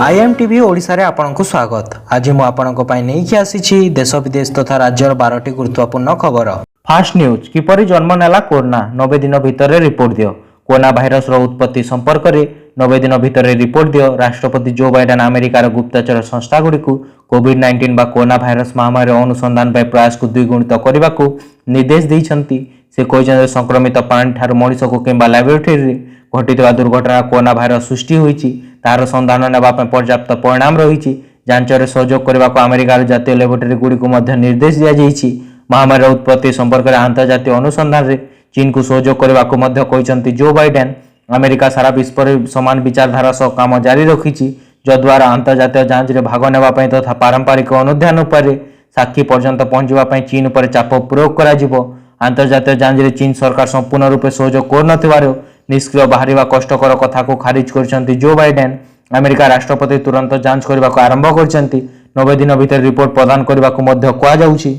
IMTV Odisha रे आपनकु स्वागत। आज मु आपनक पई नेकी आसीछि देश विदेश तथा राज्यर 12टी गुरुत्वपूर्ण खबर। फास्ट न्यूज किपरि जन्म नेला कोरोना 90 दिन भितर रिपोर्ट दियो। कोरोना भाइरस रो उत्पत्ति संपर्क रे 90 दिन भितर रिपोर्ट दियो। राष्ट्रपति जो बाइडेन अमेरिकार गुप्तचर संस्था गुडी को कोविड-19 बा कोरोना भाइरस महामारी अनुसंधान पय प्रयास को द्विगुणित करबा को निर्देश दैछंती। से कहते संक्रमित प्राणी ठार मनीष को किंबा लैबोरेटरी घटित दुर्घटना कोरोना भाइरस सृष्टि होईछि तार संधान नेबा पर्याप्त परिणाम रही जांचर सहयोग करने को अमेरिकार जातीय लैबोरेटरी गुड़ी निर्देश दिया जाइछि। महामारी उत्पत्ति संपर्क में अंतर्जातीय अनुसंधान रे चीन को सहयोग करने को जो बाइडेन अमेरिका सारा विश्व समान विचारधारा सह काम जारी रखी जद्वारा अंतर्जातीय जांच रे भाग नेबापी तथा पारंपरिक अनुध्यान उपर साक्षी पर्यंत पहुंचवाई चीन पर चाप प्रयोग कर अंतर्जातीय जांच रे चीन सरकार संपूर्ण रूपे सहयोग कर निष्क्रिय बाहर कष्टकर कथा को खारिज कर जो बाइडेन अमेरिका राष्ट्रपति तुरंत जांच करने को आरंभ कर 90 दिन भीतर रिपोर्ट प्रदान करने को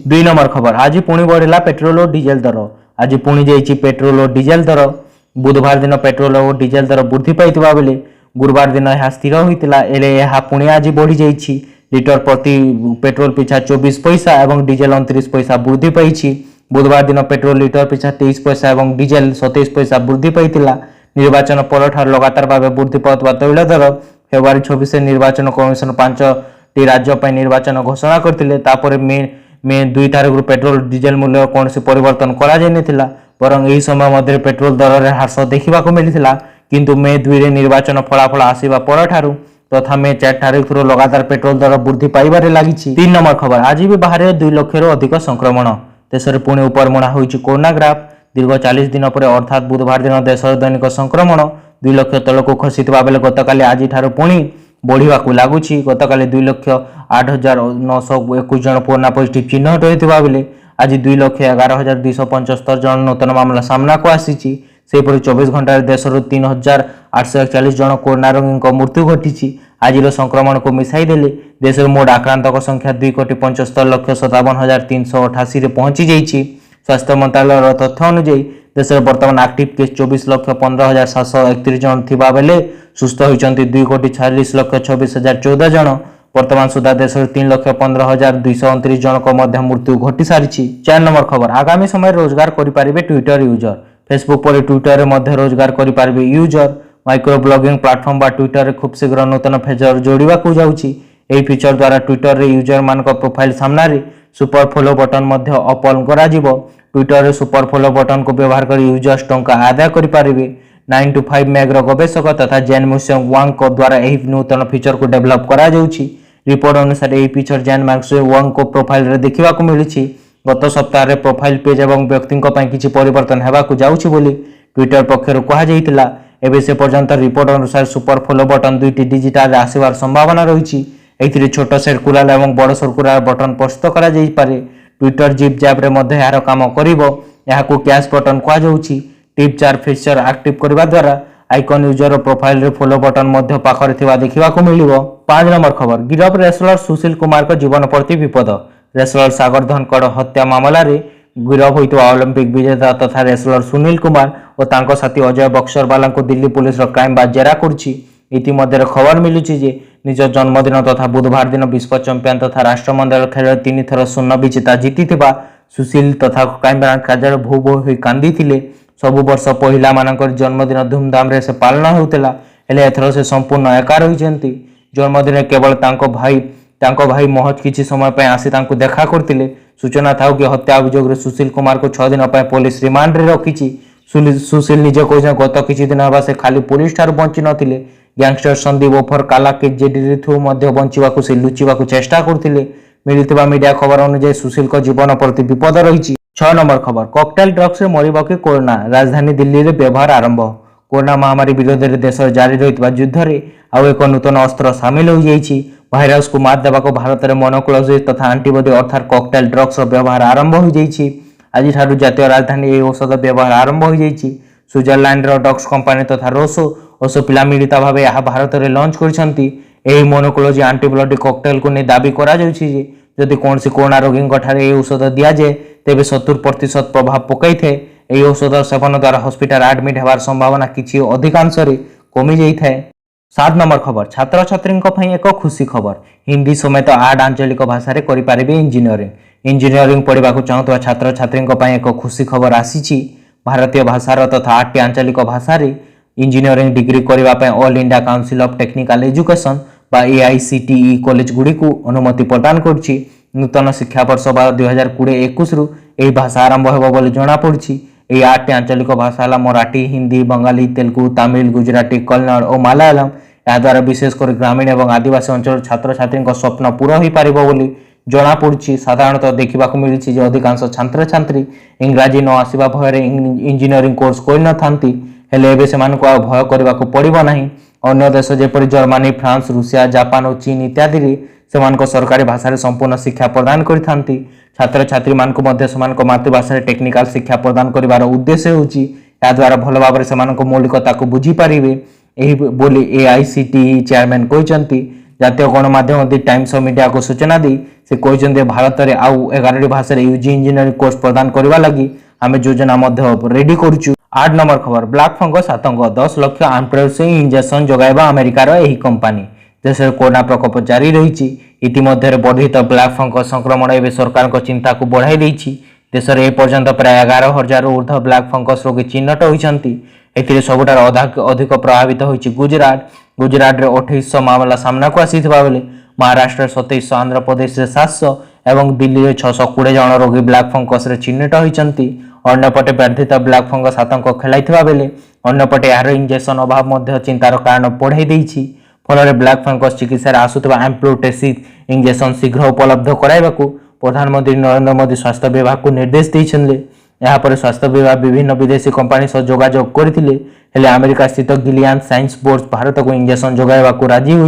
2 नंबर खबर। आज पुणी बढ़ला पेट्रोल और डीजेल दर। आज पुणी जाइए पेट्रोल और डीजेल दर। बुधवार दिन पेट्रोल और डीजेल दर वृद्धि पाई बेले गुरुवार दिन यह स्थिर होता पुणी आज बढ़ी जाइए। लिटर प्रति पेट्रोल पिछा 24 पैसा और डीजेल 29 पैसा वृद्धि पाई। बुधवार दिन पेट्रोल लिटर पिछा 23 पैसा और डीजेल 27 पैसा वृद्धि पाई। निर्वाचन पर लगातार भाव वृद्धि पाउଥିବା तैल दर फेब्रुआरी 26 निर्वाचन कमिशन 5टी राज्य पर निर्वाचन घोषणा करते मे 2 तारिख पेट्रोल डीजेल मूल्य कौन परिवर्तन करा बरं यही समय मध्य पेट्रोल दर में ह्रास देखा मिलता किंतु मे 2 रे निर्वाचन फलाफल आसवा पर तथा मे 4 तारिख लगातार पेट्रोल दर वृद्धि पाइबारे लगी। 3 नंबर खबर। आज भी बाहर 2 लाख अधिक संक्रमण देश में पुणी उपरमुड़ा होइछि कोरोना ग्राफ। दीर्घ 40 दिन पर अर्थात बुधवार दिन देश दैनिक संक्रमण 2 लाख तलक खसी बेले गतकाली आज पुणी बढ़ा लगुच। गतकाली 2,08,921 जन कोरोना पॉजिटिव चिन्हट होता बेले आज 2,11,275 जन नूतन मामला सामना को आसी। 24 घंटे देश 3,841 जन कोरोना रोगी मृत्यु घटी। आज संक्रमण को मिसाई देले देश मोट आक्रांत संख्या 2,75,57,388 पहुंची जाइए। स्वास्थ्य मंत्रालय तथ्य अनुसार देश में बर्तमान एक्टिव केस 24,15,731 जन थिबा बेले सुस्थ होइचंती 2,40,26,014 जन। वर्तमान सुधा देश में 3,15,229 जन को मध्य मृत्यु घटी सारी। 4 नंबर खबर। आगामी समय रोजगार करें ट्विटर यूजर। फेसबुक पर ट्विटर में रोजगार करें यूजर। माइक्रो ब्लॉगिंग प्लाटफॉर्म बा ट्विटर खूब शीघ्र नूतन फीचर जोड़ा जाउछि। एही फीचर द्वारा ट्विटर रे यूजर मान प्रोफाइल सामने सुपर फॉलो बटन अपलोड करा जिवो। ट्विटर रे सुपर फॉलो बटन को व्यवहार कर यूजर्स टंका आदाय करि पारिबे। 9 to 5 मैग्र गवेषक तथा जैन म्यूजियम वांग को द्वारा एही नूतन फीचर को डेवलप करा जाउछि। रिपोर्ट अनुसार एही फीचर जैन म्यूजियम वांग को प्रोफाइल रे देखिबा को मिलिछि। गत सप्ताह रे प्रोफाइल पेज एवं व्यक्ति को पई किछि परिवर्तन हेबा को जाउछि बोली ट्विटर पक्षरु कहा जाइतिला। एबे से पर्यंत रिपोर्ट अनुसार सुपर फॉलो बटन 2टी डिजिटल आसीबार संभावना रही। एथिरे छोट सर्कुलर एवं बड़ सर्कुलर बटन प्रस्तुत करा जाई पारे। ट्विटर जिप जैप रे मध्ये यार काम करिवो। याको कैश बटन कहा जाउछि। टिप 4 फीचर एक्टिव करबा द्वारा आइकन यूजर प्रोफाइल रे फॉलो बटन मध्ये पाखरे थिबा देखिबा को मिलिवो। 5 नंबर खबर। गिरफ रेसलर सुशील कुमार को जीवन प्रति विपद। रेसलर सागर धनखड़ हत्या मामला रे गिरफ होइतो ओलंपिक विजेता तथा रेसलर सुनील कुमार और तांको साथी अजय बक्सरवाला को दिल्ली पुलिस क्राइम ब्रांच जेरा करछि। इतिमध्ये खबर मिलुछि जे निज जन्मदिन तथा बुधवार दिन विश्व चैंपियन तथा राष्ट्रमंडल खेल 3 थर स्वर्ण विजेता जीतिथिबा सुशील तथा क्राइम ब्रांच कार्यालय भो भो होई कांदी थिले। सबु वर्ष पहिला मानकर जन्मदिन धूमधाम रे से पालन होउतला हेले एथर से संपूर्ण एका रहिचंती। जन्मदिन केवल तांको भाई महज किछि समय पे आसी तांको देखा करतिले। सूचना था कि हत्या अभियोग सुशील कुमार को 6 दिन पर पुलिस रिमांड रे रखिछि। सुशील निजे कहते गत किछि दिन हवा से खाली पुलिस ठार बंची नथिले। गैंगस्टर संदीप ओफर काला के जेडी थ्रू मध्य बंचिबा को से लुचिबा को चेष्टा करथिले। मिलितबा मीडिया खबर अनुसार सुशील को जीवन प्रति विपद रही। 6 नंबर खबर। कॉकटेल ड्रग्स रे मरिबा के कोरोना। राजधानी दिल्ली रे व्यवहार आरंभ। कोरोना महामारी विरोध में देश जारी रहितबा युद्ध रे आउ एक नूतन अस्त्र सामिल हो जाइछि। भाइरस को मार देबा को भारत में मोनोक्लोनल तथा एंटीबॉडी अर्थात कॉकटेल ड्रग्स व्यवहार आरंभ हो जाइछि। आज ठारू जातीय राजधानी ए औषध व्यवहार आरंभ हो जाइछि। स्विट्जरलैंड रो ड्रग्स कंपनी तथा रोसो पिला मिलित भाव यह भारत में लॉन्च करछंती। एही मोनोक्लोनल एंटीबॉडी कॉकटेल को ने दाबी करा जाउछि जे जदि कोनसी कोरोना रोगी ठारे औषध दिया जाए तेबे 70% प्रभाव पकई थे। एही औषध सेवन द्वारा हॉस्पिटल एडमिट हेबार संभावना किछि अधिकांश रे कमी जाई थाए। सात नंबर खबर छात्र छात्री एक खुशी खबर हिंदी समेत 8 आंचलिक भाषा इंजीनियरिंग पढ़ा चाहूबा छात्र छात्री एक खुशी खबर आसी भारतीय भाषार तथा 8 आंचलिक भाषा इंजीनियरिंग डिग्री करने all India council of technical education बा AICTE कॉलेज गुड़ी को अनुमति प्रदान कर नूतन शिक्षा वर्ष 2020-21 रु यह भाषा आरंभ होगा जमापड़ी। यह 8 आंचलिक भाषा मराठी हिंदी बंगाली तेलुगु तमिल गुजराती कन्नड़ और मलयालम याद्वारा विशेषकर ग्रामीण और आदिवासी अंचल छात्र छात्री स्वप्न पूरा हो पार जमापड़ी। साधारणतः देखा मिली अधिकांश छात्र छात्री इंग्राजी न आसवा भय इंजीनियरिंग कोर्स कर हेले एबे सेमानकु आ भय करने को पड़ो ना। अन्य देश जेपरि जर्मनी फ्रांस रूसिया जापान और चीन इत्यादि सेमानक सरकारी भाषा संपूर्ण शिक्षा प्रदान करथांती। छात्र छात्री मानक मातृभाषा टेक्निकल शिक्षा प्रदान करिवार उद्देश्य होची या द्वारा भल भाव में मौलिकता को बुझी पारिबे एही बोली AICTE चेयरमैन कहते। जातीय गणमाध्यम दि टाइम्स ऑफ इंडिया को सूचना दी से कहते भारत में आउ 11 भाषा यूजी इंजीनियरिंग कोर्स प्रदान करने लगी आम योजना रेडी करुचु। 8 नंबर खबर ब्लैक फंगस आतंक 10 लाख एम्प्रोसिंग इंजेक्शन जगाइबा अमेरिकार यही कंपनी। देश में कोरोना प्रकोप जारी रही इतिमध्य वर्धित ब्लैक फंगस संक्रमण एवं सरकार चिंता को बढ़ाई देश में एपर्यंत प्राय 11,000 ऊर्ध ब्लैक फंगस रोगी चिन्हट होती। सबुठार अधिक प्रभावित होती गुजरात में 2800 मामला सामना को आसी बेले महाराष्ट्र 2700 आंध्र प्रदेश 700 और दिल्ली में 620 जन रोगी ब्लैक फंगस चिन्हित होती। अन्यपटे वर्धित ब्लैक फंगस आतंक खेलाई बेले अन्यपटे यार इंजेक्शन अभाव चिंतार कारण बढ़ाई फल ब्लैक फंगस चिकित्सा आसुवा एम्प्रोटेसिस इंजेक्शन शीघ्र उपलब्ध कराइबा प्रधानमंत्री नरेंद्र मोदी स्वास्थ्य विभाग को निर्देश देते। यापर स्वास्थ्य विभाग विभिन्न विदेशी कंपनी सह जोगाजोग करते अमेरिका स्थित गिलियड साइंस बोर्ड भारत को इंजेक्शन जोगाइबा राजी हो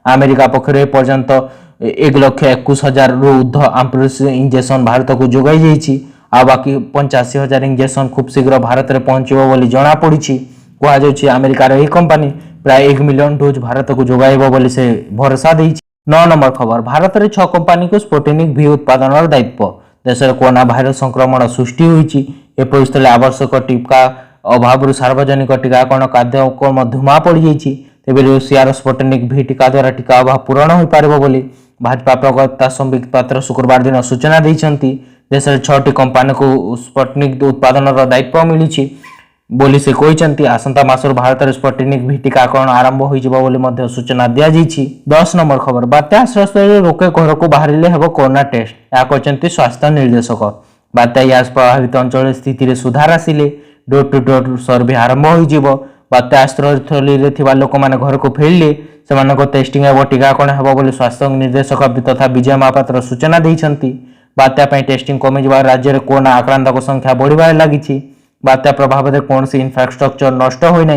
अमेरिका पक्षर पर्यंत 1,21,000 रु ऊर्ध एम्प्रोसिस इंजेक्शन भारत को जोगाई आ बाकी 85,000 इंजेक्शन खूब शीघ्र भारत में पहुंचब जमापड़ी। कहुच्छे अमेरिकार यह कंपनी प्राय 1 मिलियन डोज भारत को जोगाइब से भरोसा दे। 9 नंबर खबर भारत में 6 कंपनी को स्पुटनिक V उत्पादन दायित्व। देश में कोरोना भाइरस संक्रमण सृष्टि होती परिस्थित आवश्यक टीका अभाव सार्वजनिक टीकाकरण कार्यक्रम धूमा पड़ जाइए। तेज रूसियार स्पुटनिक V टीका द्वारा टीका अभाव पूरण हो पार भाजपा प्रवक्ता संबित पात्र शुक्रवार दिन सूचना देते। देश में 6टी कंपनी को स्पुटनिक उत्पादन दायित्व मिली बोली से कहते। आसंता मासर भारत में स्पुटनिक V टीकाकरण आरंभ हो सूचना दी। 10 नंबर खबर बात्या आश्रयस्थल लोके घर को बाहर हेब कोरोना टेस्ट या कहते स्वास्थ्य निर्देशक। बात्या यास प्रभावित अंचल स्थिति सुधार आसिले डोर टू डोर सर्वे आरंभ हो बात्या आश्रयस्थल लोक मैंने घर को फेरिले से टेस्टिंग और टीकाकरण हेब स्वास्थ्य निर्देशक तथा विजय महापात्र सूचना देते। बात्या टेस्टिंग कमी राज्य में कोरोना आक्रांतक संख्या बढ़िबार लगी। बात्या प्रभाव में कौन इनफ्रास्ट्रक्चर नष्ट होना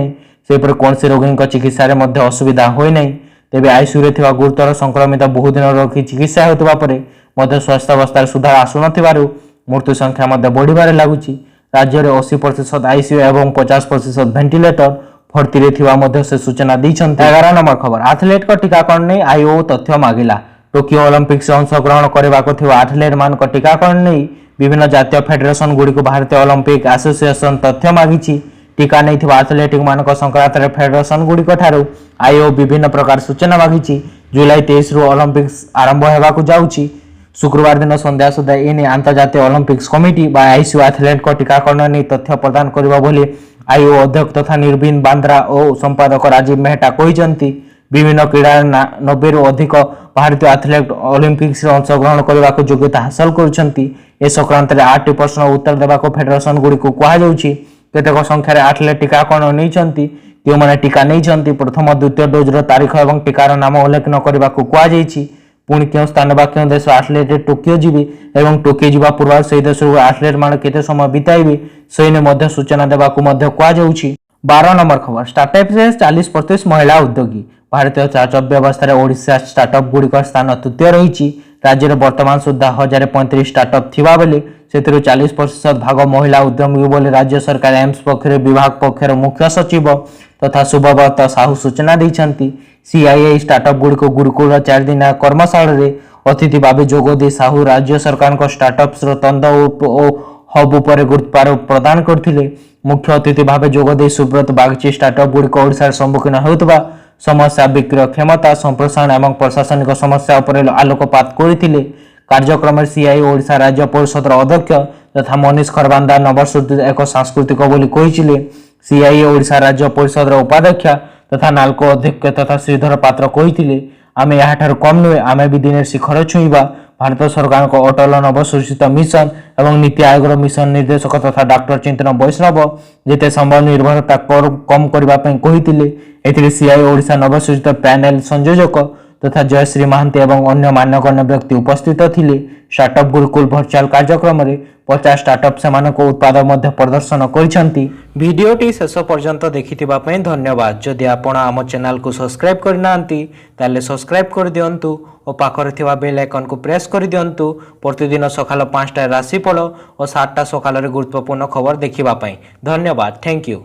सेपरि कौन रोगी चिकित्सा असुविधा होना तेज आईसीयू रे गुरुतर संक्रमित बहुदिन रोगी चिकित्सा होता स्वास्थ्य अवस्था सुधार आसुन मृत्यु संख्या बढ़िबार लगुच। राज्य में 80% आईसीयू और 50% भेंटिलेटर भर्ती से सूचना देते। 11 नंबर खबर एथलेट का टीकाकरण नहीं आईओ तथ्य मागिला। टोकियो ओलंपिक्स अंशग्रहण करने एथलेट मान टीकाकरण नहीं विभिन्न जातीय फेडरेशन गुड़ी को भारतीय ओलंपिक एसोसिएशन तथ्य मागी। टीका नहीं एथलेटिक मान संक्रांत फेडरेशन गुड़ी आईओ विभिन्न प्रकार सूचना मागी। जुलाई 23 रु ओलंपिक्स आरंभ होगा जाऊँगी। शुक्रवार दिन संध्या सुधा एने अंतर्जातीय ओलंपिक्स कमिटी आईसीयू एथलेट को टीकाकरण नहीं तथ्य प्रदान करने आईओ अध्यक्ष तथा निर्विन बांद्रा और संपादक राजीव मेहटा कहते। विभिन्न क्रीड़ा 90 रु अधिक भारतीय एथलेट ओलंपिक्स अंशग्रहण करने को योग्यता हासिल कर संक्रांत 8टी प्रश्न उत्तर देवाक फेडरेशन गुड़ी को कहुच्छी। केतेक संख्यार एथलेट टीकाकरण नहीं क्यों टीका नहीं प्रथम द्वितीय डोज तारीख और टीकार नाम उल्लेख न करने को कहुच्छी। पुणी क्यों स्थान बा क्यों देश एथलेट टोकियो जीवी और टोकियो जावा पूर्व से देश एथलेट मान केते समय बिताइबे से सूचना देवाक कहुच्छी। 12 नंबर खबर स्टार्टअप से 40% महिला उद्योगी। भारतीय स्टार्टअप व्यवस्था ओडिशा स्टार्टअप गुड़िक स्थान तृतीय रही। राज्य में वर्तमान सुधा 1035 स्टार्टअप थिबा बेले से 40% भाग महिला उद्यमी बोले राज्य सरकार एम्स पक्षर विभाग पक्षर मुख्य सचिव तथा शुभव्रत साहू सूचना देते। सीआईआई स्टार्टअप गुड़िक गुरुकुल 4 दिन कर्मशाला अतिथि भाव जोगदे साहू राज्य सरकार स्टार्टअप तंद और हब उपर गुरुत्व प्रदान करते। मुख्य अतिथि भाव जोगदे सुब्रत बागची स्टार्टअप गुड़िक ओडिशा सम्मुखीन होता समस्या विक्रय क्षमता संप्रसारण और प्रशासनिक समस्या उपर आलोकपात करथिले। कार्यक्रम सीआई ओडिशा राज्य परिषद अध्यक्ष तथा मनीष खरबांदा नवसृजित एक सांस्कृतिक बोली कहिथिले। सीआई ओडिशा राज्य परिषद उपाध्यक्ष तथा नाल्को अध्यक्ष तथा श्रीधर पात्र कहिथिले, आमे याठार कम नुहे, आमे भी दिन शिखर छुईबा। भारत सरकार को अटल नवसृजित मिशन एवं नीति आयोग मिशन निर्देशक तथा डॉक्टर चिंतन वैष्णव जिते संभव निर्भरता कम करने कही। सीआई ओडिशा नवसृजित पैनल संयोजक तथा जयश्री महांती एवं अन्य मान्यगण्य व्यक्ति उपस्थित थिले। स्टार्टअप गुरुकुल वर्चुअल कार्यक्रम में 50 स्टार्टअप से उत्पाद प्रदर्शन करिसेंती। वीडियोटी शेष पर्यंत देखिथिबा पई धन्यवाद। जदि आपण आम चैनल को सब्सक्राइब करनांती ताले सब्सक्राइब कर दियंतु और पाखरे थिबा बेल आइकन को प्रेस कर दियंतु प्रतिदिन सकाल 5टा राशिफल और 7टा सकाल गुरुत्वपूर्ण खबर देखिबा पई। धन्यवाद। Thank you.